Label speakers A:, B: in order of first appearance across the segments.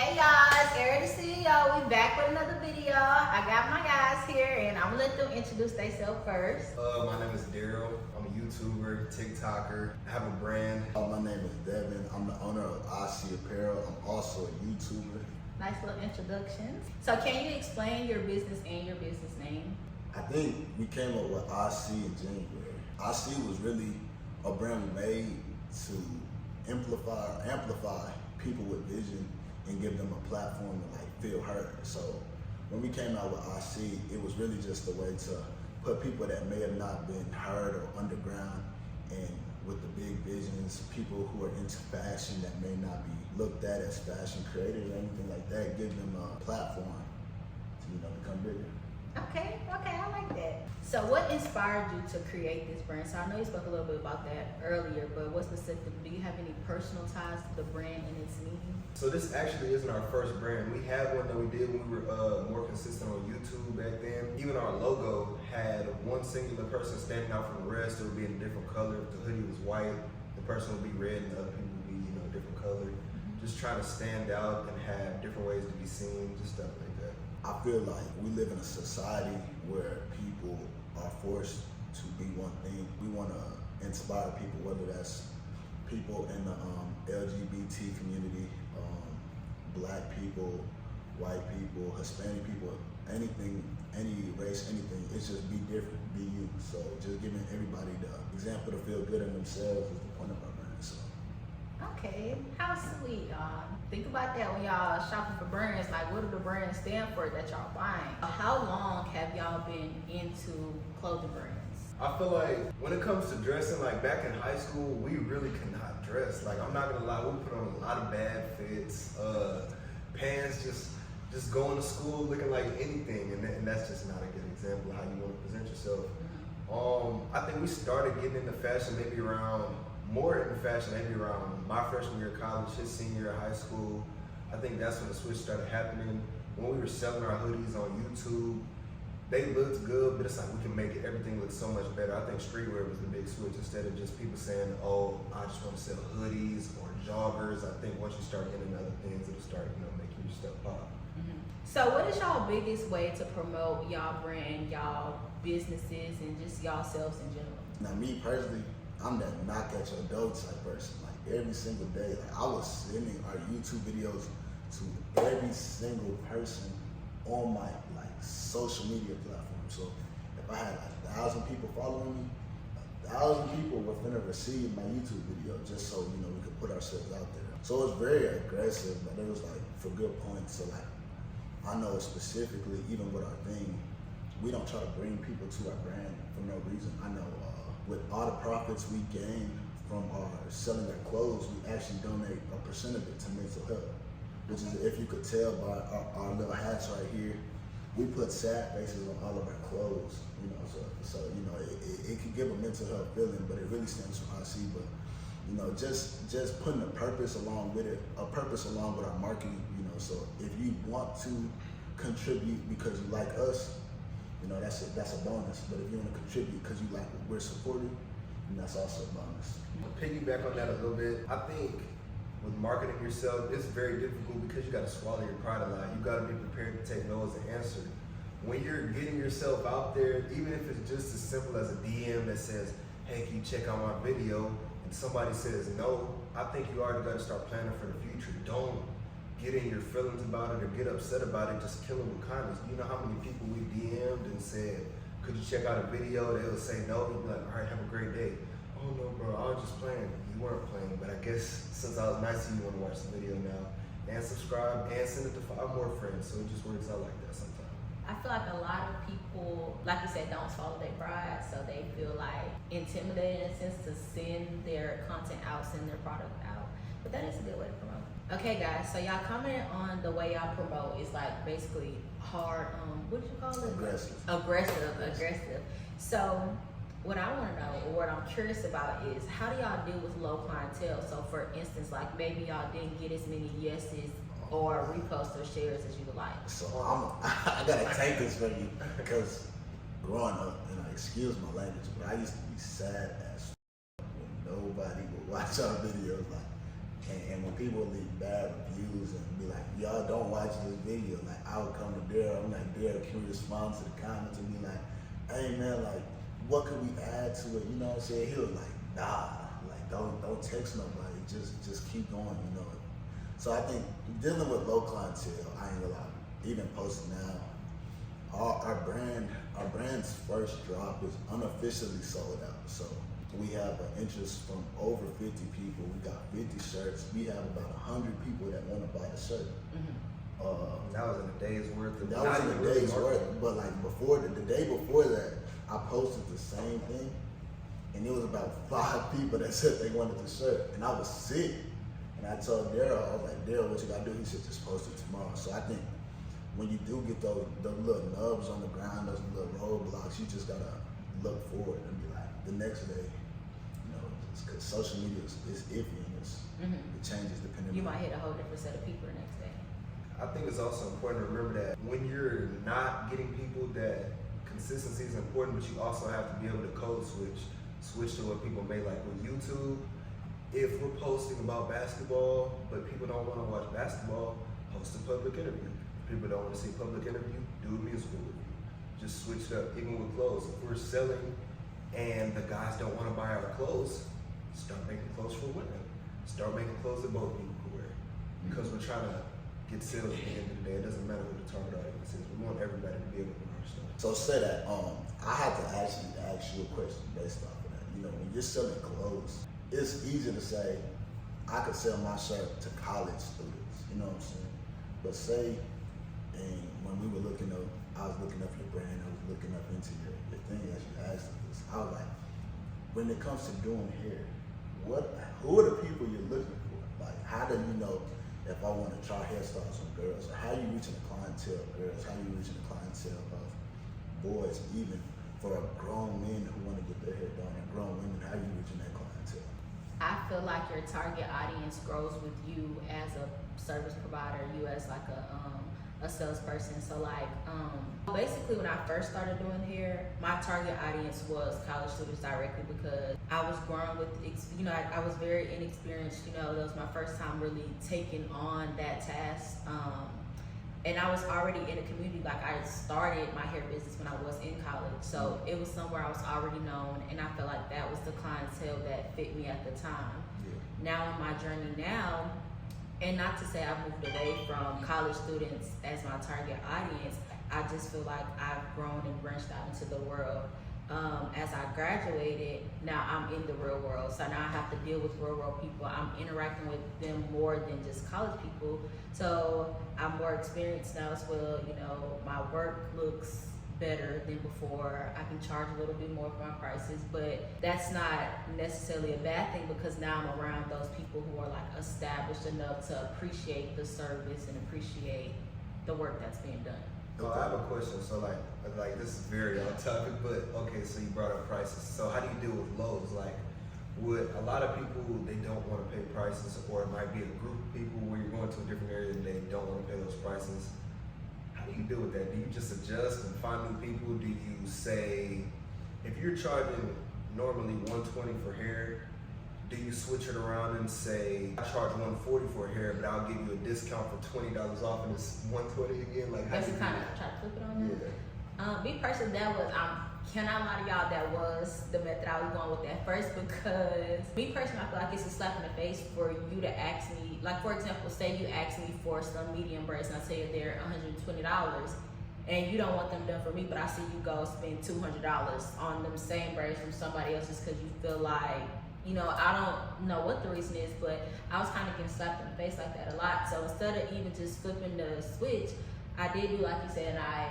A: Hey y'all, it's Eric the CEO. We back with another video. I got my guys here and I'm gonna let them introduce themselves first.
B: My name is Daryl. I'm a YouTuber, TikToker. I have a brand.
C: My name is Devin. I'm the owner of IC Apparel. I'm also a YouTuber.
A: Nice little introductions. So can you explain your business and your business name?
C: I think we came up with IC in January. IC was really a brand we made to amplify people with vision and give them a platform to feel heard. So when we came out with IC, it was really just a way to put people that may have not been heard or underground and with the big visions, people who are into fashion that may not be looked at as fashion creators or anything like that, give them a platform to become bigger.
A: Okay, I like that. So what inspired you to create this brand? So I know you spoke a little bit about that earlier, but what specifically, do you have any personal ties to the brand and its meaning?
B: So this actually isn't our first brand. We had one that we did when we were more consistent on YouTube back then. Even our logo had one singular person standing out from the rest. It would be in a different color. If the hoodie was white, the person would be red and the other people would be, a different color. Just trying to stand out and have different ways to be seen, just stuff like that.
C: I feel like we live in a society where people are forced to be one thing. We want to inspire people, whether that's people in the LGBT community, black people, white people, Hispanic people, anything, any race, anything. It's just be different, be you. So just giving everybody the example to feel good in themselves is the point of our brand. So.
A: Okay, how sweet, y'all. Think about that when y'all shopping for brands. Like, what do the brands stand for that y'all buying? How long have y'all been into clothing brands?
B: I feel like when it comes to dressing, like back in high school, we really could not dress. Like, I'm not gonna lie, we put on a lot of bad fits, pants, just going to school looking like anything, and that's just not a good example of how you want to present yourself. I think we started getting into fashion maybe around my freshman year of college, his senior year of high school. I think that's when the switch started happening. When we were selling our hoodies on YouTube, they looked good, but it's like we can make everything look so much better. I think streetwear was the big switch. Instead of just people saying, oh, I just want to sell hoodies or joggers, I think once you start getting other things, it'll start, making your stuff pop.
A: So what is y'all biggest way to promote y'all brand, y'all businesses, and just y'all selves in general?
C: Now me personally, I'm that knock at your door type person. Like every single day, I was sending our YouTube videos to every single person on my social media platform. So if I had 1,000 people following me, 1,000 people were finna receive my YouTube video just so we could put ourselves out there. So it was very aggressive, but it was for good points. So I know specifically, even with our thing, we don't try to bring people to our brand for no reason. I know with all the profits we gain from our selling our clothes, we actually donate a percent of it to mental health, which is, if you could tell by our little hats right here, we put sad faces on all of our clothes, so it can give a mental health feeling, but it really stands for IC. But just putting a purpose along with it, a purpose along with our marketing. So if you want to contribute because you like us, that's a bonus. But if you want to contribute because you like what we're supporting, then that's also a bonus.
B: To piggyback on that a little bit, I think with marketing yourself, it's very difficult because you got to swallow your pride a lot. You got to be prepared to take no as an answer. When you're getting yourself out there, even if it's just as simple as a DM that says, hey, can you check out my video? And somebody says no, I think you already got to start planning for the future. Don't get in your feelings about it or get upset about it. Just kill them with kindness. You know how many people we DM'd and said, could you check out a video? They would say no. You'd be like, all right, have a great day. Oh no, bro, I was just playing. You weren't playing, but I guess since I was nice to you, want to watch the video now and subscribe and send it to 5 more friends. So it just works out like that sometimes.
A: I feel like a lot of people, like you said, don't swallow their pride, so they feel intimidated in a sense to send their content out, send their product out. But that is a good way to promote. Okay, guys, so y'all comment on the way y'all promote is basically hard. What do you call it? Aggressive. So what I want to know, or what I'm curious about, is how do y'all deal with low clientele? So for instance, maybe y'all didn't get as many yeses or reposts or shares as you would like.
C: So I gotta take this from you because growing up, excuse my language, but I used to be sad as when nobody would watch our videos. And when people leave bad reviews and be like, y'all don't watch this video, like I would come to Daryl, I'm like, Daryl, can we respond to the comments and be like, hey man, like what could we add to it? You know what I'm saying? He was like, nah, like don't text nobody, just keep going, you know. So I think dealing with low clientele, I ain't gonna lie, even posting now, our brand's first drop is unofficially sold out. So we have an interest from over 50 people. We got 50 shirts. We have about 100 people that want to buy the shirt.
B: That was in a day's worth.
C: That was in a day's worth. But like before, the day before that, I posted the same thing, and it was about 5 people that said they wanted the shirt, and I was sick. And I told Daryl, I was like, Daryl, what you gotta do? He said, just post it tomorrow. So I think when you do get those little nubs on the ground, those little roadblocks, you just gotta look forward and be like, the next day. Because social media is iffy and it changes depending
A: You
C: on.
A: might hit a whole different set of people the next day.
B: I think it's also important to remember that when you're not getting people, that consistency is important, but you also have to be able to code switch to what people may like. With YouTube, if we're posting about basketball, but people don't want to watch basketball, post a public interview. If people don't want to see a public interview, do a musical review. Just switch it up, even with clothes. If we're selling and the guys don't want to buy our clothes, start making clothes for women. Start making clothes that both people can wear. Because we're trying to get sales at the end of the day. It doesn't matter what the target audience is. We want everybody to be able to wear our stuff.
C: So say that, I have to actually ask you a question based off of that. You know, when you're selling clothes, it's easy to say, I could sell my shirt to college students, you know what I'm saying? But say, and when we were looking up, I was looking up your brand, I was looking up into your thing as you asked us. I was like, when it comes to doing hair, who are the people you're looking for? Like, how do you know if I want to try hairstyles on girls? Or how are you reaching the clientele of girls? How are you reaching the clientele of boys? Even for grown men who want to get their hair done, and grown women, how are you reaching that clientele?
A: I feel like your target audience grows with you as a service provider, you as like a salesperson. So like, basically when I first started doing hair, my target audience was college students directly because I was growing with, I was very inexperienced, that was my first time really taking on that task. And I was already in a community, like I started my hair business when I was in college. So it was somewhere I was already known, and I felt like that was the clientele that fit me at the time. Now in my journey now, and not to say I've moved away from college students as my target audience, I just feel like I've grown and branched out into the world. As I graduated, now I'm in the real world. So now I have to deal with real world people. I'm interacting with them more than just college people. So I'm more experienced now as well. My work looks better than before. I can charge a little bit more for my prices, but that's not necessarily a bad thing because now I'm around those people who are like established enough to appreciate the service and appreciate the work that's being done.
B: Oh, I have a question. So like this is very on topic, but okay, so you brought up prices. So how do you deal with lows? Like, would a lot of people, they don't want to pay prices, or it might be a group of people where you're going to a different area and they don't want to pay those prices. How do you deal with that? Do you just adjust and find new people? Do you say, if you're charging normally $120 for hair, do you switch it around and say, I charge $140 for hair, but I'll give you a discount for $20 off and it's $120 again? Like, how do you
A: kind of try to flip it on that? Me personally, that was, cannot lie to y'all, that was the method I was going with at first, because me personally, I feel like it's a slap in the face for you to ask me, like for example, say you ask me for some medium braids and I say they're $120 and you don't want them done for me, but I see you go spend $200 on them same braids from somebody else just because you feel like, I don't know what the reason is, but I was kind of getting slapped in the face like that a lot. So instead of even just flipping the switch, I did do like you said, and I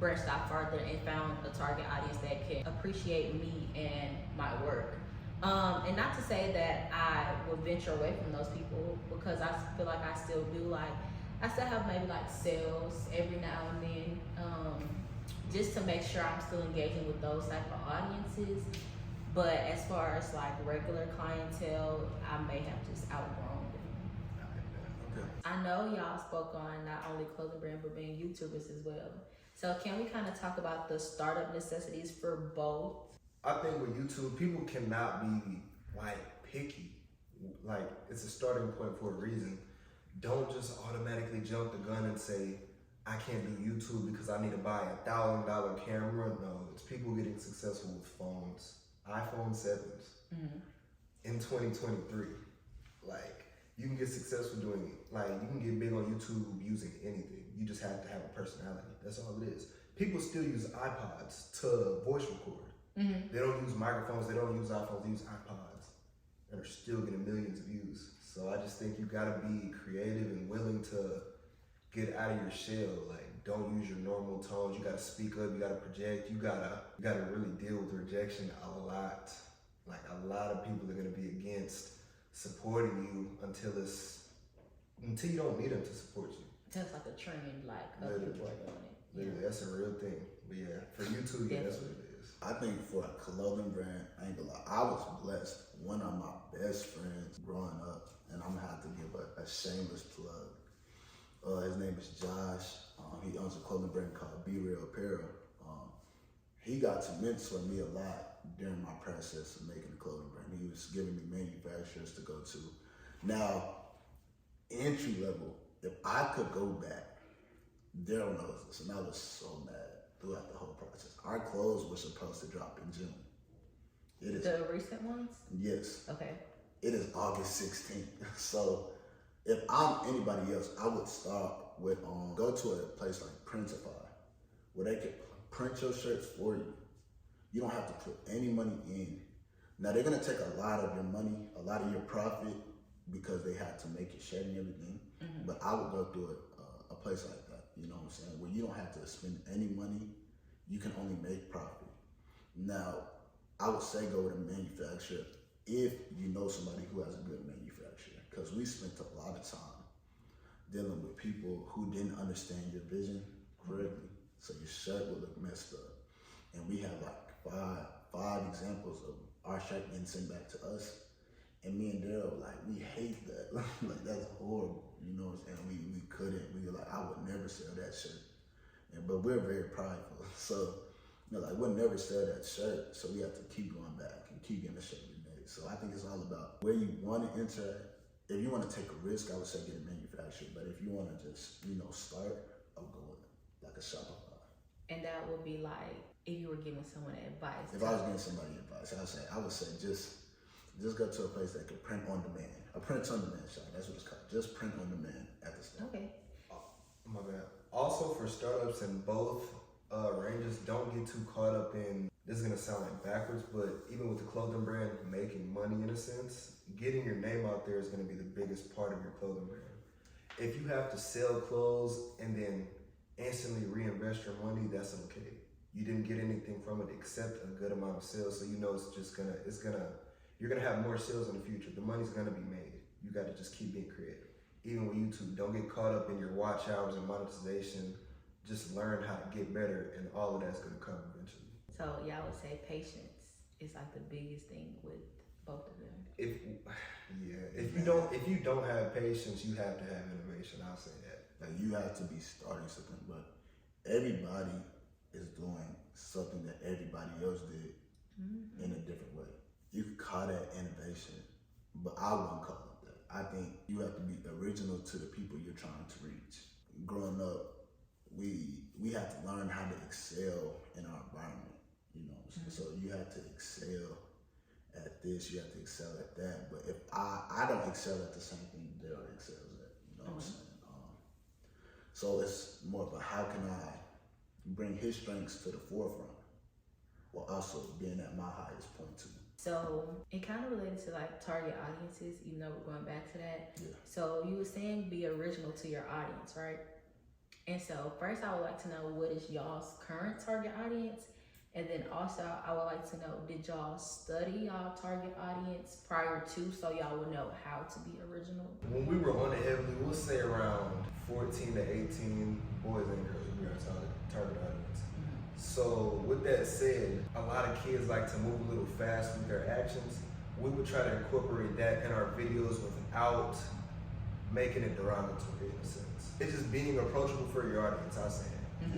A: branched out further and found a target audience that can appreciate me and my work. And not to say that I would venture away from those people, because I feel like I still do, I still have maybe sales every now and then, just to make sure I'm still engaging with those type of audiences. But as far as regular clientele, I may have just outgrown them.
C: Okay.
A: I know y'all spoke on not only clothing brand, but being YouTubers as well. So can we kind of talk about the startup necessities for both?
B: I think with YouTube, people cannot be picky. like it's a starting point for a reason. Don't just automatically jump the gun and say, I can't do YouTube because I need to buy $1,000 camera. No, it's people getting successful with phones, iPhone 7s in 2023. Like, you can get successful doing, like, you can get big on YouTube using anything. You just have to have a personality. That's all it is. People still use iPods to voice record. They don't use microphones, they don't use iPhones, they use iPods and are still getting millions of views. So I just think you gotta be creative and willing to get out of your shell. Like, don't use your normal tones. You gotta speak up, you gotta project, you gotta really deal with rejection a lot. Like, a lot of people are gonna be against supporting you until you don't need them to support you.
A: Just like a trend, like other people are doing it.
B: Literally, that's a real thing. But yeah, for YouTube, yeah, that's what it is.
C: I think for a clothing brand, I ain't gonna lie, I was blessed. One of my best friends growing up, and I'm gonna have to give a shameless plug. His name is Josh. He owns a clothing brand called Be Real Apparel. He got to mentor me a lot during my process of making a clothing brand. He was giving me manufacturers to go to. Now, entry level, if I could go back, Daryl knows this, and I was so mad throughout the whole process. Our clothes were supposed to drop in June. It is
A: The recent ones?
C: yes.
A: Okay.
C: It is August 16th. So if I'm anybody else, I would start with go to a place like Printify, where they can print your shirts for you. You don't have to put any money in. Now they're gonna take a lot of your money, a lot of your profit, because they had to make your shirt and everything. But I would go through a place like that, you know what I'm saying, where you don't have to spend any money, you can only make profit. Now, I would say go with a manufacturer if you know somebody who has a good manufacturer, because we spent a lot of time dealing with people who didn't understand your vision correctly, so your shirt would look messed up. And we had like five examples of our shirt getting sent back to us. And me and Daryl, like, we hate that. Like, that's horrible, you know what I'm saying? We couldn't, we were like, I would never sell that shirt. But we're very prideful. So, you know, like, we'll never sell that shirt. So we have to keep going back and keep getting the shirt remade. So I think it's all about where you want to enter. If you want to take a risk, I would say get it manufactured. But if you want to just, you know, start, I'll go with like a Shopify.
A: And that would be like, if you were giving someone advice.
C: If I was giving somebody advice, I would say just go to a place that can print on demand. A print on demand shop, that's what it's called. Just print on demand at the store.
A: Okay.
B: My bad. Also, for startups in both ranges, don't get too caught up in, this is gonna sound like backwards, but even with the clothing brand, making money in a sense, getting your name out there is gonna be the biggest part of your clothing brand. If you have to sell clothes and then instantly reinvest your money, that's okay. You didn't get anything from it except a good amount of sales, so you know you're gonna have more sales in the future. The money's gonna be made. You gotta just keep being creative. Even with YouTube, don't get caught up in your watch hours and monetization. Just learn how to get better, and all of that's gonna come eventually.
A: So yeah, I would say patience is like the biggest thing with both of them.
B: If you don't have patience, you have to have innovation. I'll say that.
C: Like, you have to be starting something, but everybody is doing something that everybody else did in a different way. You can call that innovation, but I wouldn't call it that. I think you have to be original to the people you're trying to reach. Growing up, we have to learn how to excel in our environment, you know what I'm saying? So you have to excel at this, you have to excel at that. But if I don't excel at the same thing Daryl excels at, you know what I'm saying? So it's more of a how can I bring his strengths to the forefront while also being at my highest point too.
A: So it kind of related to like target audiences, even though we're going back to that.
C: Yeah.
A: So you were saying be original to your audience, right? And so first I would like to know, what is y'all's current target audience? And then also I would like to know, did y'all study y'all target audience prior to, so y'all would know how to be original?
B: When we were on it heavily, we'll say around 14 to 18 boys and girls, we are target audience. So with that said, a lot of kids like to move a little fast with their actions. We would try to incorporate that in our videos without making it derogatory in a sense. It's just being approachable for your audience, I say that.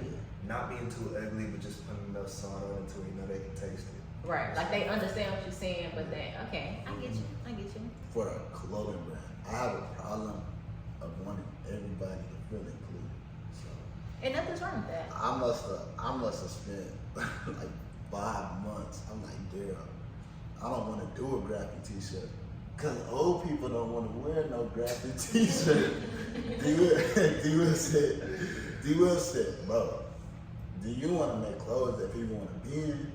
B: Not being too ugly, but just putting enough sun on it until you know they can taste it.
A: Right. Like they understand what you're saying, but then okay, I get you. I get you.
C: For a clothing brand, I have a problem of wanting everybody to feel included. So
A: And nothing's wrong with that.
C: I must have spent like 5 months. I'm like, damn, I don't want to do a graphic t-shirt. Cause old people don't want to wear no graphic t-shirt. D Will said, bro, do you want to make clothes that people want to be in?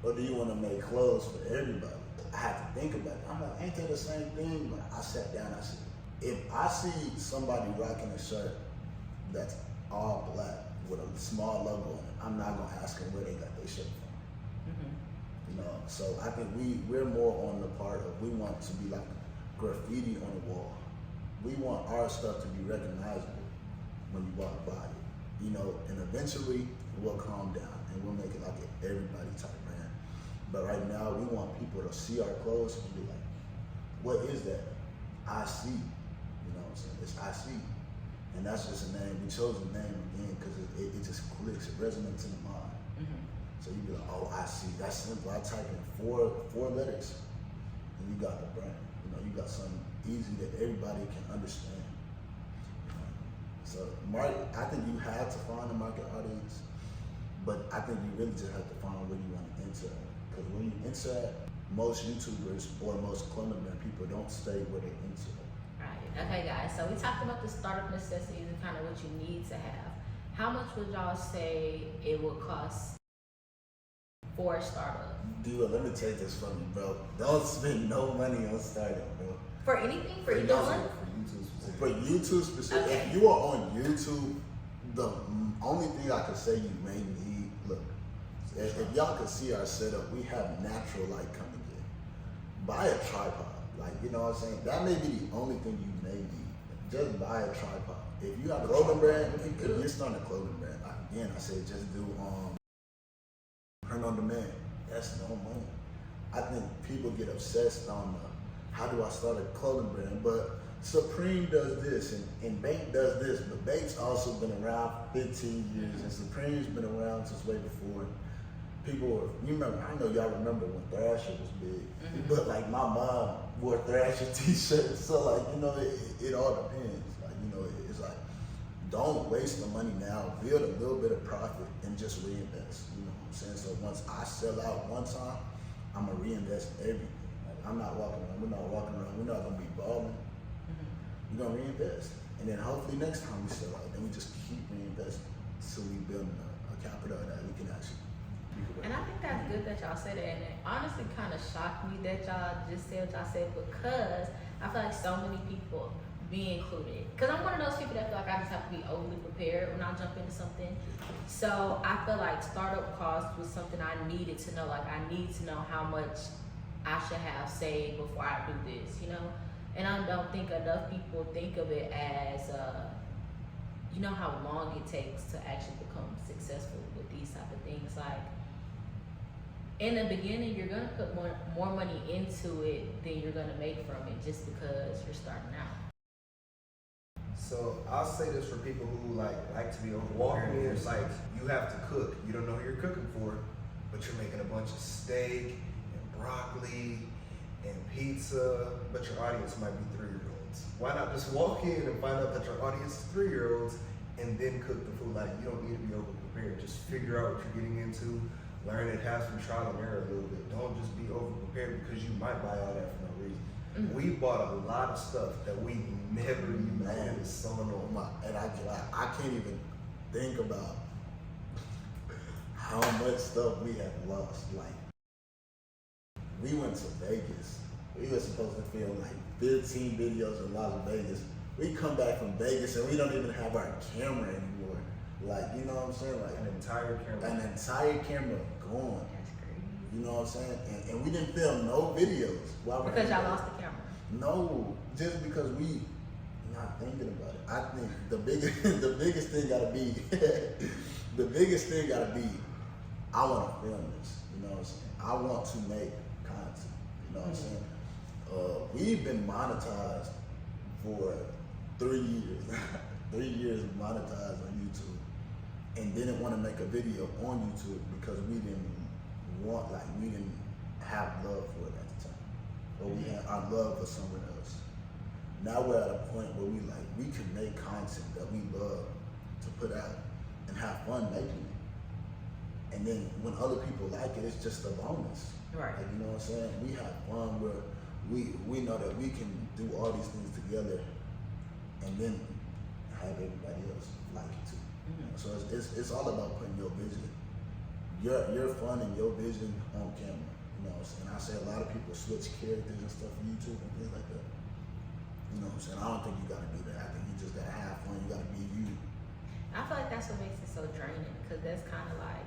C: Or do you want to make clothes for everybody? I had to think about it. I'm like, ain't that the same thing? But I sat down, I said, if I see somebody rocking a shirt that's all black with a small logo on it, I'm not gonna ask them where they got their shirt from.
A: Mm-hmm.
C: You know, so I think we're more on the part of we want to be like graffiti on the wall. We want our stuff to be recognizable when you walk by it. You know, and eventually we'll calm down and we'll make it like an everybody type brand. But right now we want people to see our clothes and be like, what is that? I see. You know what I'm saying? It's I see. And that's just a name. We chose the name again because it just clicks, it resonates in the mind.
A: Mm-hmm.
C: So you be like, oh, I see. That's simple. I type in four letters, and you got the brand. You know, you got something easy that everybody can understand. So, I think you have to find a market audience, but I think you really just have to find where you want to enter. Because when you enter, most YouTubers or most clothing brand people don't stay where they enter.
A: Right. Okay, guys. So we talked about the startup necessities and kind of what you need to have. How much would y'all say it would cost for a startup?
C: Dude, let me take this from you, bro. Don't spend no money on startup, bro.
A: For anything? For either
B: YouTube,
A: one?
C: For YouTube specific,
A: Okay.
C: if you are on YouTube, the only thing I could say you may need, look, if y'all could see our setup, we have natural light coming in. Buy a tripod, like, you know what I'm saying? That may be the only thing you may need. Just buy a tripod. If you have a clothing brand, if you're starting a clothing brand, again, I said just do print on demand. That's no money. I think people get obsessed on how do I start a clothing brand, but Supreme does this and Bank does this, but Bank's also been around 15 years and Supreme's been around since way before. People were, you remember, I know y'all remember when Thrasher was big, but like my mom wore Thrasher t-shirts, so like, you know, it all depends. Like, you know, it's like, don't waste the money now, build a little bit of profit and just reinvest, you know what I'm saying? So once I sell out one time, I'm gonna reinvest everything. Like, I'm not walking around, we're not gonna be balling. We're gonna reinvest. And then hopefully next time we sell out, then we just keep reinvesting until we build a capital that we can actually.
A: And I think that's good that y'all said it. And it honestly kind of shocked me that y'all just said what y'all said because I feel like so many people, be included. Because I'm one of those people that feel like I just have to be overly prepared when I jump into something. So I feel like startup cost was something I needed to know. Like I need to know how much I should have saved before I do this, you know? And I don't think enough people think of it as, you know how long it takes to actually become successful with these type of things. Like, in the beginning, you're gonna put more money into it than you're gonna make from it just because you're starting out.
B: So I'll say this for people who like to be overwalking. It's like you have to cook. You don't know who you're cooking for, but you're making a bunch of steak and broccoli and pizza, but your audience might be 3-year-olds. Why not just walk in and find out that your audience is 3-year-olds and then cook the food? Like, you don't need to be over prepared. Just figure out what you're getting into, learn it, have some trial and error a little bit. Don't just be over prepared because you might buy all that for no reason. We bought a lot of stuff that we never even had. It was so annoying.
C: And I can't even think about how much stuff we have lost. Like, we went to Vegas. We were supposed to film like 15 videos in Las Vegas. We come back from Vegas and we don't even have our camera anymore. Like, you know what I'm saying? Like
B: An entire camera
C: gone.
A: That's crazy.
C: You know what I'm saying? And we didn't film no videos. Why would
A: Because y'all
C: anybody?
A: lost the camera.
C: No, just because we not thinking about it. I think the biggest thing gotta be I wanna film this, you know what I'm saying? I want to make content, you know what I'm saying? We've been monetized for 3 years. 3 years monetized on YouTube and didn't want to make a video on YouTube because we didn't we didn't have love for it at the time, or we had our love for someone else. Now we're at a point where we can make content that we love to put out and have fun making it. And then when other people like it, it's just a bonus.
A: Right.
C: Like, you know what I'm saying? We have fun where we know that we can do all these things together and then have everybody else like it too. So it's all about putting your vision, your fun and your vision on camera. You know what I'm saying? I say a lot of people switch characters and stuff on YouTube and things like that. You know what I'm saying? I don't think you gotta do that. I think you just gotta have fun. You gotta be you.
A: I feel like that's what makes it so draining, because that's kind of like,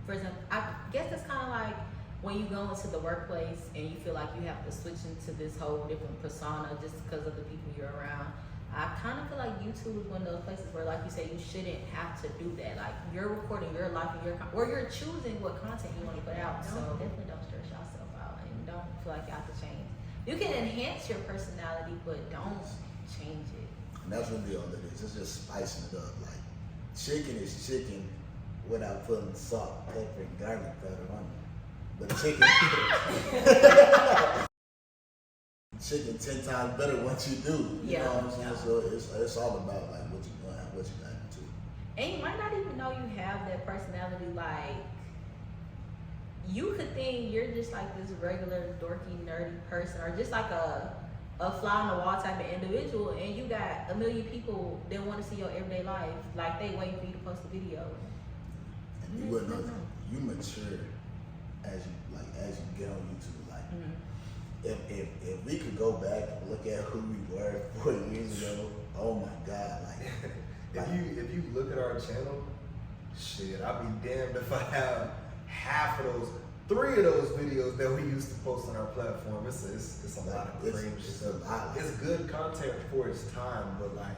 A: for example, I guess it's kind of like when you go into the workplace and you feel like you have to switch into this whole different persona just because of the people you're around. I kind of feel like YouTube is one of those places where, like you say, you shouldn't have to do that. Like, you're recording your life and or you're choosing what content you want to put out. So definitely don't stress yourself out and don't feel like you have to change. You can enhance your personality, but don't change it.
C: And that's really all it is. It's just spicing it up. Like, chicken is chicken without putting salt, pepper, and garlic powder on it. But chicken, chicken 10 times better once you do. You know what I'm saying? So it's all about like what you're doing and what you're adding to.
A: And you might not even know you have that personality. Like, you could think you're just like this regular dorky nerdy person, or just like a fly on the wall type of individual, and you got a million people that want to see your everyday life. Like, they waiting for you to post a video.
C: And you wouldn't know. You mature as you get on YouTube. Like, if we could go back and look at who we were 4 years ago, oh my God! Like,
B: if you look at our channel, shit, I'd be damned if I have half of those, 3 of those videos that we used to post on our platform. It's a lot of cringe stuff. It's good content for its time, but like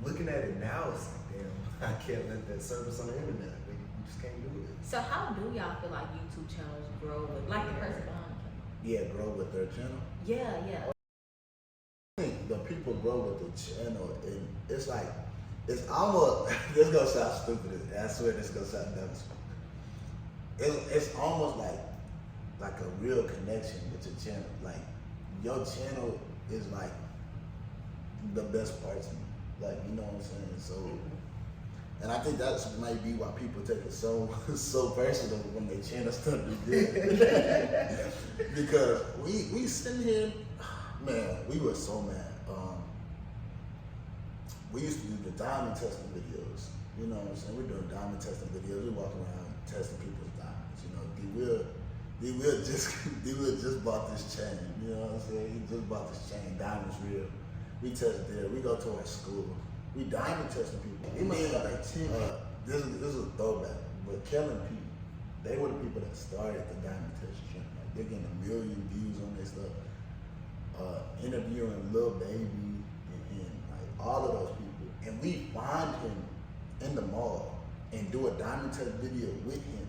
B: looking at it now, it's like, damn, I can't let that service on the internet. We just can't do it.
A: So how do y'all feel like YouTube channels grow with, like, the person behind the camera?
C: Yeah, grow with their channel.
A: Yeah.
C: I think the people grow with the channel, and it's like, it's almost, this gonna sound stupid, I swear this gonna sound dumb. It's almost like a real connection with your channel. Like, your channel is like the best parts of you. Like, you know what I'm saying? So, and I think that's might be why people take it so personal when they channel stuff do good. Because we sitting here, man, we were so mad. We used to do the diamond testing videos. You know what I'm saying? We're doing diamond testing videos. We walk around testing people's diamonds. You know, D Will just bought this chain. You know what I'm saying? He just bought this chain. Diamond's real. We test it there. We go to our school. We diamond testing people. We made like 10. This is a throwback. But Kelly and Pete, they were the people that started the diamond testing. Like, they're getting 1 million views on their stuff. Interviewing Lil Baby and like all of those people. And we find him in the mall and do a diamond test video with him.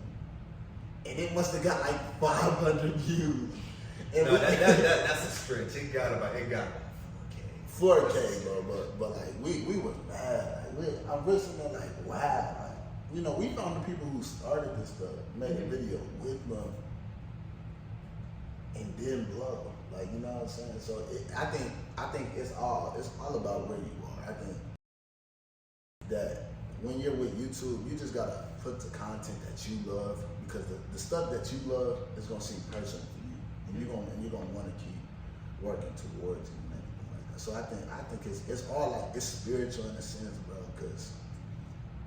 C: And it must have got like 500 views. And
B: no, that's a stretch. It got
C: 4K, bro. But like we was mad. Like, I'm listening to like, wow. Like, you know, we found the people who started this stuff, made a video with them, and then blow. Like, you know what I'm saying? So I think it's all about where you are. I think that when you're with YouTube, you just gotta put the content that you love, because the stuff that you love is gonna seem personal for you, and you're gonna want to keep working towards it and everything like that. So I think it's all like, it's spiritual in a sense, bro. Because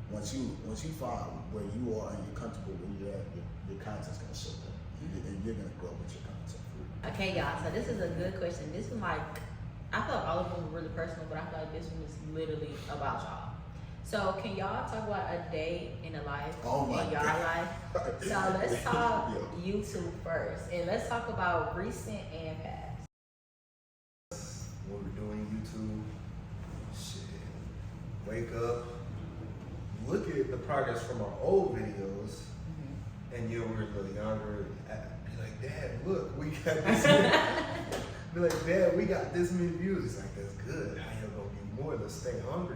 C: once you find where you are and you're comfortable where you're at, your content's gonna show up, and you're gonna grow with your content.
A: Okay, y'all, so this is a good question. This one, like, I feel like all of them were really personal, but I feel like this one is literally about y'all. So can y'all talk about a day in the life in your life? So let's talk YouTube first, and let's talk about recent and past.
B: When we're doing YouTube, shit, wake up, look at the progress from our old videos, and when we were a little younger, be like, Dad, look, we got this many. Be like, Dad, we got this many views. It's like, that's good. How y'all gonna be more? Let's stay hungry.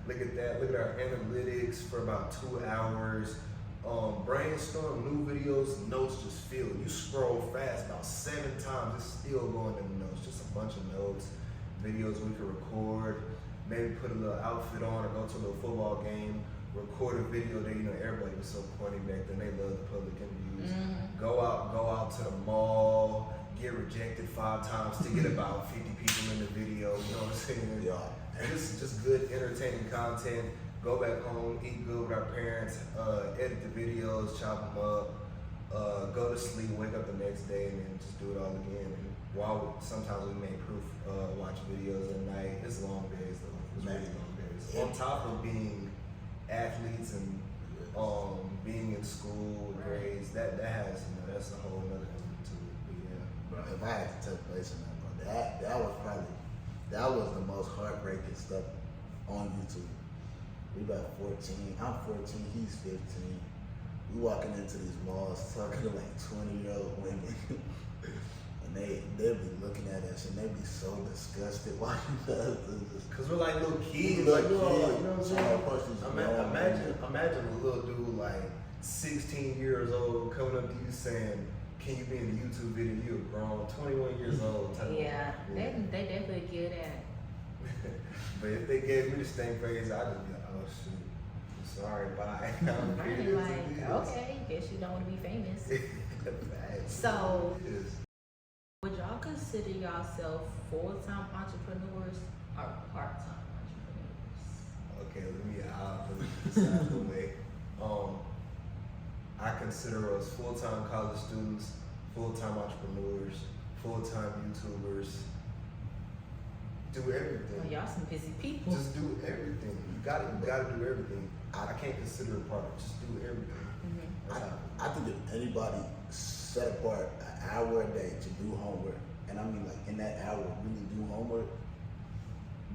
B: Look at that. Look at our analytics for about 2 hours. brainstorm new videos, notes just fill. You scroll fast about 7 times, it's still going in the notes. Just a bunch of notes, videos we could record, maybe put a little outfit on or go to a little football game, record a video that, you know, everybody was so corny back then, they love the public interviews. Go out to the mall, get rejected 5 times to get about 50 people in the video, you know what I'm saying?
C: Yeah.
B: And this is just good, entertaining content. Go back home, eat good with our parents, edit the videos, chop them up, go to sleep, wake up the next day, and then just do it all again. And while sometimes we make proof, watch videos at night, it's long days though. It's really long days. On top of being athletes and being in school, grades, that has, you know, that's a whole other element to it. But yeah.
C: Bro, if I had to touch base on that, bro, that was the most heartbreaking stuff on YouTube. We about 14. I'm 14. He's 15. We walking into these malls talking to like 20-year-old women, and they'll be looking at us and they be so disgusted watching us.
B: Cause we're like little kids,
C: Little
B: like
C: kids.
B: you know what I'm saying? Imagine a little dude like 16 years old coming up to you saying, "Can you be in a YouTube video?" You're grown, 21 years old.
A: Yeah, they definitely get that.
B: But if they gave me the stank face, I'd just be like, "Oh shoot, I'm sorry, bye." I'm
A: Right, like, okay, guess you don't want to be famous. So, would y'all consider yourself full-time entrepreneurs or part-time entrepreneurs?
B: Okay, I'll put this out of the way. I consider us full-time college students, full-time entrepreneurs, full-time YouTubers. Do everything.
A: Oh, y'all some busy people.
B: Just do everything. You gotta do everything. I can't consider it part of it. Just do everything. That's how
C: I think if anybody set apart an hour a day to do homework, and I mean like in that hour really do homework,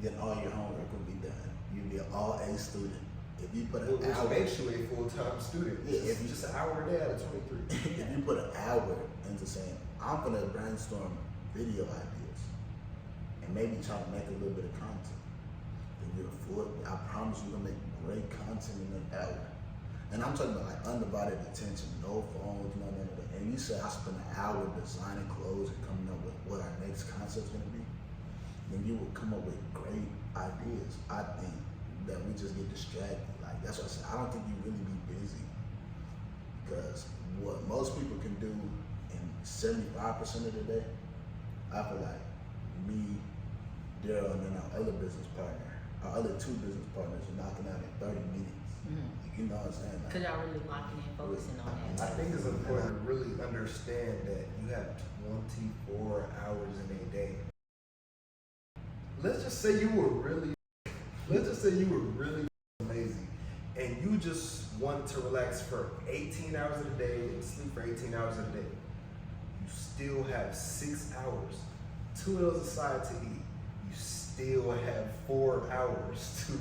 C: then all your homework will be done. You'll be an all A student. If you put an
B: Which
C: hour,
B: makes you a full-time student.
C: Yeah,
B: If you just an hour a day out of 23.
C: if you put an hour into saying, I'm gonna brainstorm video ideas and maybe try to make a little bit of content, then I promise you're gonna make great content in an hour. And I'm talking about like undivided attention, no phones, no none of that. And you say I spend an hour designing clothes and coming up with what our next concept's gonna be, then you will come up with great ideas. I think that we just get distracted. Like that's what I said. I don't think you really be busy, because what most people can do in 75% of the day, I feel like me, Daryl, and then our other business partner, our other 2 business partners are knocking out in 30 minutes. You know what I'm saying? Like,
A: Cause y'all really locking in, focusing on
B: I
A: that.
B: think it's important to really understand that you have 24 hours in a day. Let's just say you were really lazy and you just wanted to relax for 18 hours a day and sleep for 18 hours a day. You still have 6 hours, 2 of those aside to eat. You still have 4 hours to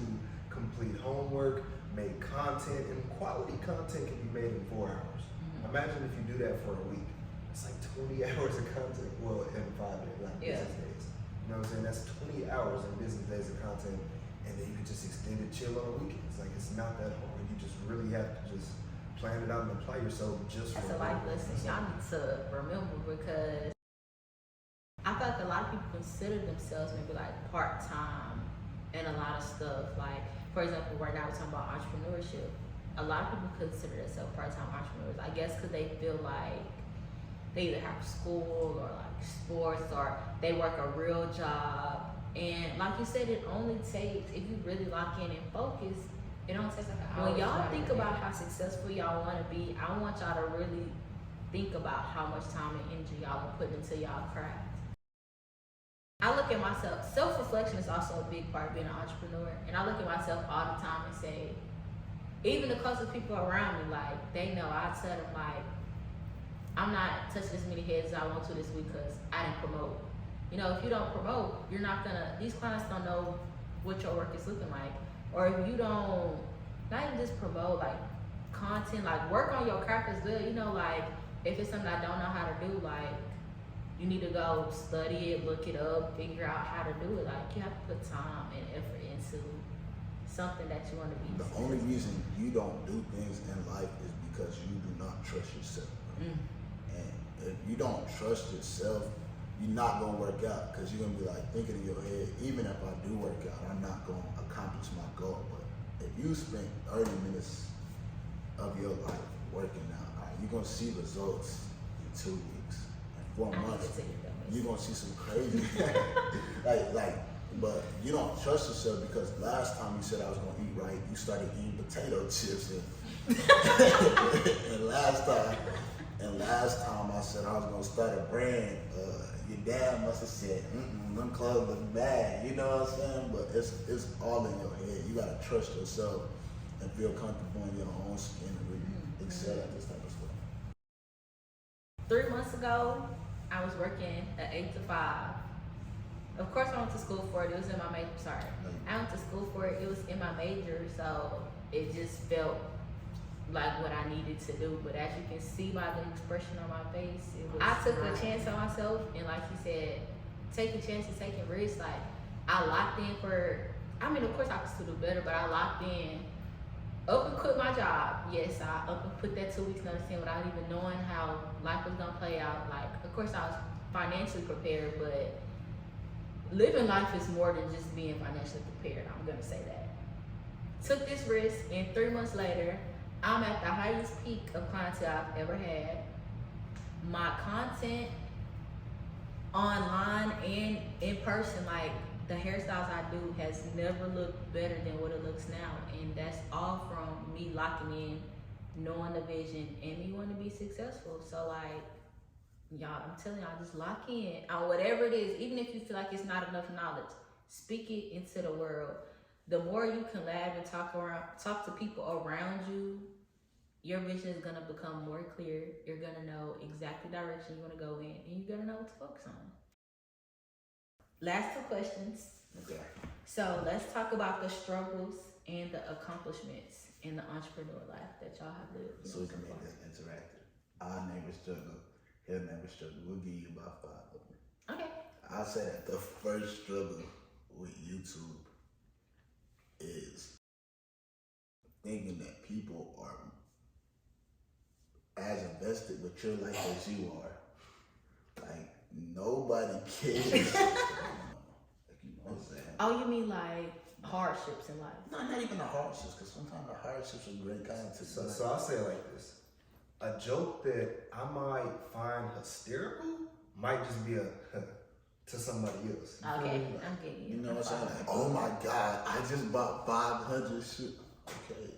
B: complete homework, make content, and quality content can be made in 4 hours. Imagine if you do that for a week. It's like 20 hours of content, well, in 5 days, like business days. You know what I'm saying? That's 20 hours in business days of content, and then you can just extend it, chill on the weekends. Like, it's not that hard. You just really have to just plan it out and apply yourself just
A: That's
B: for
A: a life lesson y'all need to remember, because I feel like a lot of people consider themselves maybe like part-time and a lot of stuff. Like, for example, right now we're talking about entrepreneurship. A lot of people consider themselves part-time entrepreneurs. I guess because they feel like they either have school or like sports, or they work a real job. And like you said, it only takes, if you really lock in and focus, it don't take like an hour. When y'all think about how successful y'all want to be, I want y'all to really think about how much time and energy y'all are putting into y'all craft. I look at myself, self-reflection is also a big part of being an entrepreneur. And I look at myself all the time and say, even the closest people around me, like, they know, I tell them, like, I'm not touching as many heads as I want to this week because I didn't promote. You know, if you don't promote, you're not gonna, these clients don't know what your work is looking like. Or if you don't, not even just promote, like, content, like, work on your craft as well. You know, like, if it's something I don't know how to do, like, you need to go study it, look it up, figure out how to do it. Like, you have to put time and effort into something that you want to be.
C: The only reason you don't do things in life is because you do not trust yourself. And if you don't trust yourself, you're not gonna work out because you're gonna be like thinking in your head, even if I do work out, I'm not gonna accomplish my goal. But if you spend 30 minutes of your life working out, all right, you're gonna see results in 2 weeks, in 4 months. You're gonna see some crazy, but you don't trust yourself because last time you said I was gonna eat right, you started eating potato chips, and last time I said I was gonna start a brand, your dad must have said, them clothes look bad, you know what I'm saying? But it's all in your head. You gotta trust yourself and feel comfortable in your own skin and really excel at this type of stuff.
A: 3 months ago, I was working at 8 to 5. Of course, I went to school for it. It was in my major. I went to school for it. It was in my major, so it just felt like what I needed to do. But as you can see by the expression on my face, I took a chance on myself, and like you said, taking chances, taking risks. Like I locked in for. I mean, of course, I could still do better, but I locked in. Up and quit my job. Yes, I up and put that 2 weeks notice in without even knowing how life was gonna play out. Like, of course, I was financially prepared, but living life is more than just being financially prepared. I'm gonna say that. Took this risk, and 3 months later, I'm at the highest peak of clientele I've ever had. My content online and in person, like the hairstyles I do, has never looked better than what it looks now. And that's all from me locking in, knowing the vision, and me wanting to be successful. So like, y'all, I'm telling y'all, just lock in on whatever it is. Even if you feel like it's not enough knowledge, speak it into the world. The more you can laugh and talk to people around you, your vision is gonna become more clear. You're gonna know exactly the direction you wanna go in, and you're gonna know what to focus on. Last 2 questions.
C: Okay.
A: So let's talk about the struggles and the accomplishments in the entrepreneur life that y'all have lived.
C: So we can make this interactive. I never struggle. He'll never struggle. We'll give you about 5 of them.
A: Okay.
C: I'll say that the first struggle with YouTube is thinking that people are as invested with your life as you are. Like, nobody cares. Like, you know what I'm saying?
A: Oh, you mean like hardships in life?
C: No, not even the hardships, because sometimes the hardships are great content.
B: So I'll say it like this. A joke that I might find hysterical might just be to somebody else.
A: Okay, I'm getting you.
C: You know what I'm saying? Like, oh my God, I just bought 500 shit. Okay.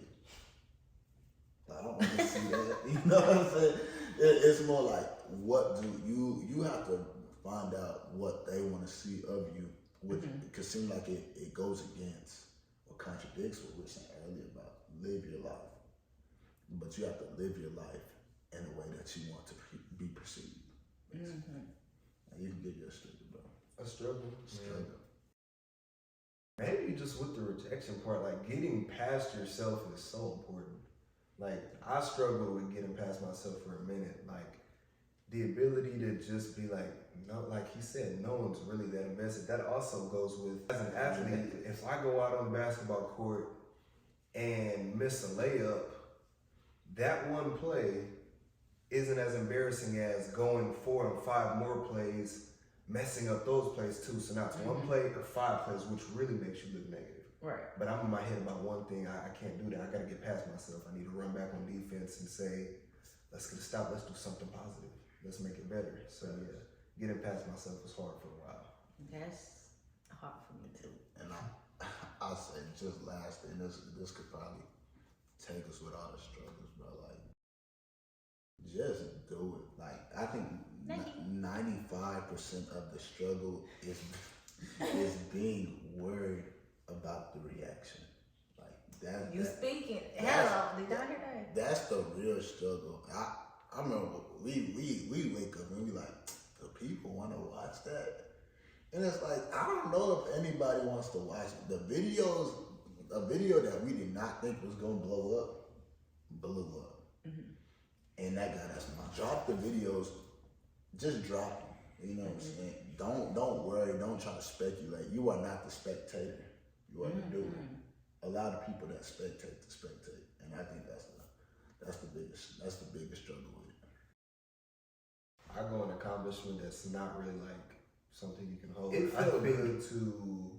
C: I don't want to see that. You know what I'm saying? It's more like, what do you have to find out what they want to see of you, which it could seem like it goes against or contradicts what we were saying earlier about live your life. But you have to live your life in a way that you want to be perceived. And you can give you a struggle, bro.
B: A struggle.
C: Struggle.
B: Maybe just with the rejection part, like getting past yourself is so important. Like I struggle with getting past myself for a minute. Like the ability to just be like, no, like he said, no one's really that invested. That also goes with, as an athlete, if I go out on the basketball court and miss a layup, that one play isn't as embarrassing as going 4 and 5 more plays, messing up those plays too. So now it's 1 play or 5 plays, which really makes you look negative.
A: Right.
B: But I'm in my head about one thing. I can't do that. I got to get past myself. I need to run back on defense and say, let's get a stop. Let's do something positive. Let's make it better. So yeah, getting past myself was hard for a while.
A: That's hard for me too.
C: And I'll say just lastly, and this could probably take us with all the struggles, bro. Like, just do it. Like, I think 95% of the struggle is being worried about the reaction. Like that. Speaking.
A: Hello, did y'all hear that?
C: That's the real struggle. I remember we wake up and we like, the people want to watch that, and it's like, I don't know if anybody wants to watch it. A video that we did not think was gonna blow up, blew up. And that got us. Drop the videos, just drop them. You know what I'm saying? Don't worry. Don't try to speculate. You are not the spectator. You are the doer. a lot of people that spectate to spectate, and I think that's the biggest struggle with it.
B: I go an accomplishment that's not really like something you can hold.
C: It
B: I
C: felt
B: think
C: good
B: to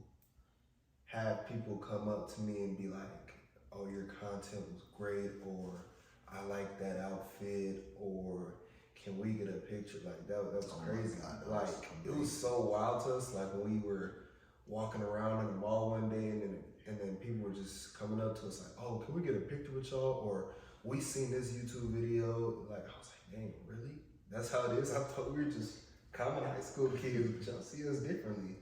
B: have people come up to me and be like, "Oh, your content was great," or "I like that outfit," or "Can we get a picture?" Like that was
C: Oh my
B: crazy.
C: God, that
B: Like
C: was
B: it was so wild to us. Like when we were walking around in the mall one day, and then people were just coming up to us like, "Oh, can we get a picture with y'all?" Or "We seen this YouTube video." Like I was like, "Dang, really? That's how it is?" I thought we were just common high school kids, but y'all see us differently.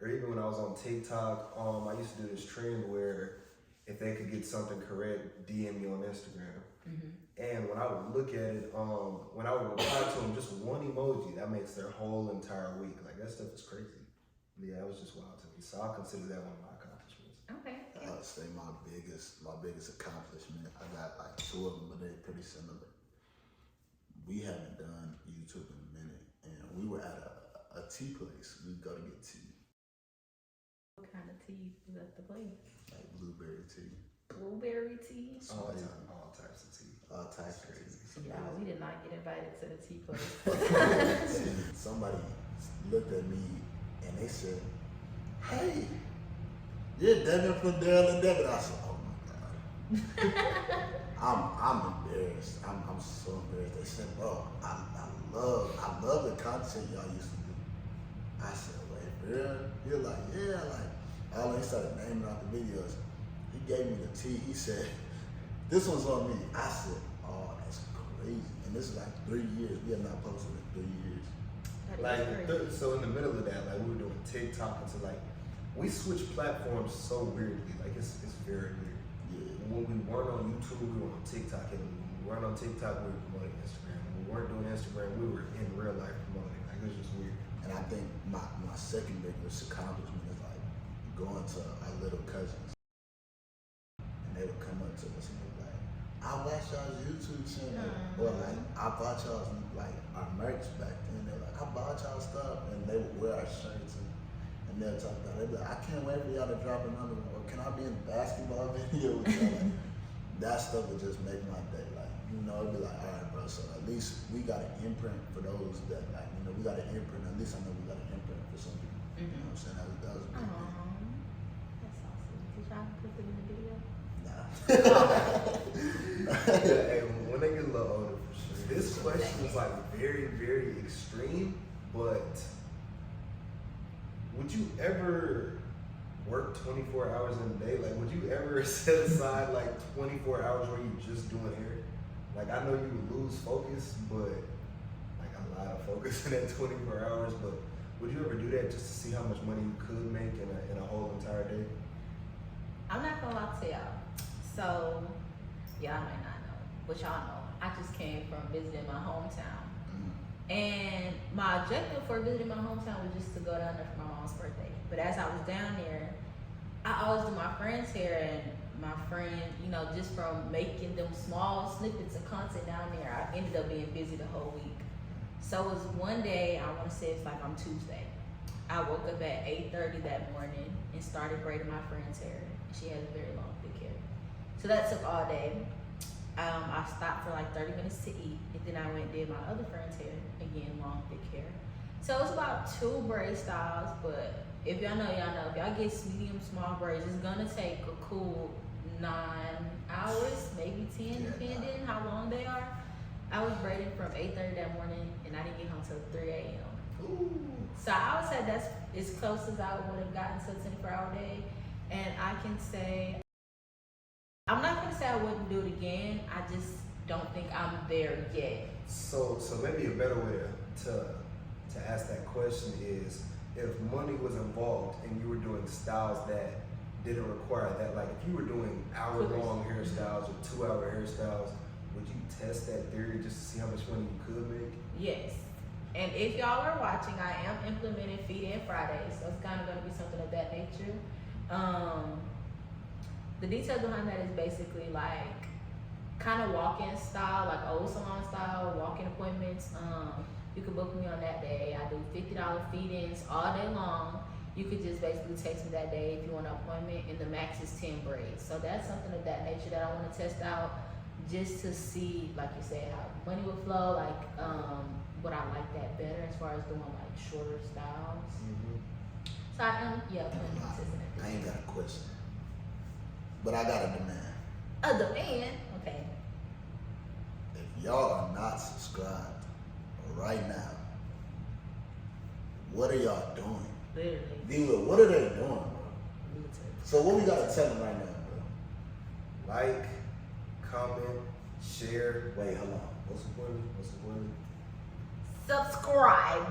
B: Or even when I was on TikTok, I used to do this trend where if they could get something correct, DM me on Instagram. And when I would look at it, when I would reply to them, just one emoji, that makes their whole entire week. Like that stuff is crazy. Yeah, it was just wild to me. So I'll consider that one of my accomplishments.
A: Okay.
C: I would say my biggest accomplishment. I got like two of them, but they're pretty similar. We haven't done YouTube in a minute, and we were at a tea place. We go to get tea,
A: What kind of tea is at the place?
C: like blueberry tea,
A: Blueberry tea?
B: All types of tea.
C: all types of
B: Crazy.
C: tea.
A: Yeah, we did not get invited to the tea place.
C: Somebody looked at me and they said, "Hey, you're Devin from Daryl and Devin." I said, "Oh my God." I'm embarrassed. I'm so embarrassed. They said, "Bro, I love the content y'all used to do." I said, "Wait, for real?" You're like, "Yeah," like all they started naming out the videos. He gave me the tea. He said, "This one's on me." I said, "Oh, that's crazy." And this is like 3 years. We have not posted in 3 years.
A: That is
B: Like
A: crazy.
B: so in the middle of that, like we were doing TikTok until like we switched platforms so weirdly. Like it's very weird.
C: Yeah.
B: When we weren't on YouTube, we were on TikTok, and when we weren't on TikTok, we were promoting Instagram. When we weren't doing Instagram, we were in real life promoting. Like it was just weird.
C: And I think my second biggest accomplishment is like going to our little cousins. And they would come up to us and be like, "I watched y'all's YouTube channel." Or like, "I bought y'all's like our merch back then." They're like, "I bought y'all stuff." And they would wear our shirts and they'll talk about it. They'd be like, "I can't wait for y'all to drop another one." Or, "Can I be in a basketball video with y'all?" Like, that stuff would just make my day. Like, it'd be like, "All right, bro, so at least we got an imprint for those that like, we got an imprint. At least I know we got an imprint for some people." You know what I'm saying? That was a big thing.
A: That's awesome. Did y'all put them in the video?
C: Nah.
B: Hey, when they get a little older, for sure. This question is like very, very extreme, but would you ever work 24 hours in a day? Like, would you ever set aside like 24 hours where you just doing hair? Like, I know you would lose focus, but like a lot of focus in that 24 hours. But would you ever do that just to see how much money you could make in a whole entire day?
A: I'm not gonna lie to y'all. So, y'all might not know, but y'all know. I just came from visiting my hometown. And my objective for visiting my hometown was just to go down there for my mom's birthday. But as I was down there, I always do my friend's hair, and my friend, just from making them small snippets of content down there, I ended up being busy the whole week. So it was one day, I want to say it's like on Tuesday. I woke up at 8:30 that morning and started braiding my friend's hair. She has very long, thick hair. So that took all day. I stopped for like 30 minutes to eat, and then I went and did my other friend's hair, again, long, thick hair. So it was about 2 braid styles, but if y'all know, y'all know. If y'all get medium, small braids, it's gonna take a cool 9 hours, maybe 10, depending how long they are. I was braiding from 8:30 that morning, and I didn't get home till 3 a.m. So I would say that's as close as I would have gotten to a 24-hour day. And I can say, I'm not gonna say I wouldn't do it again. I just don't think I'm there yet.
B: So maybe a better way to ask that question is, if money was involved and you were doing styles that didn't require that, like if you were doing hour-long hairstyles or 2-hour hairstyles, would you test that theory just to see how much money you could make?
A: Yes. And if y'all are watching, I am implementing Feed In Fridays, so it's kind of going to be something of that nature. The details behind that is basically like kind of walk-in style, like old salon style, walk-in appointments. You can book me on that day. I do $50 feed-ins all day long, you could just basically text me that day if you want an appointment, and the max is 10 braids. So that's something of that nature that I want to test out, just to see, like you said, how money will flow. Like, would I like that better as far as doing like shorter styles? So I am, planning on testing it.
C: I ain't got a question, but I got a demand.
A: A demand, okay.
C: If y'all are not subscribed right now, what are y'all doing?
A: Literally.
C: D-Will, what are they doing, bro?
A: Me too.
C: So what we gotta tell them right now, bro?
B: Like, comment, share.
C: Wait, hold on.
B: What's important?
A: Subscribe.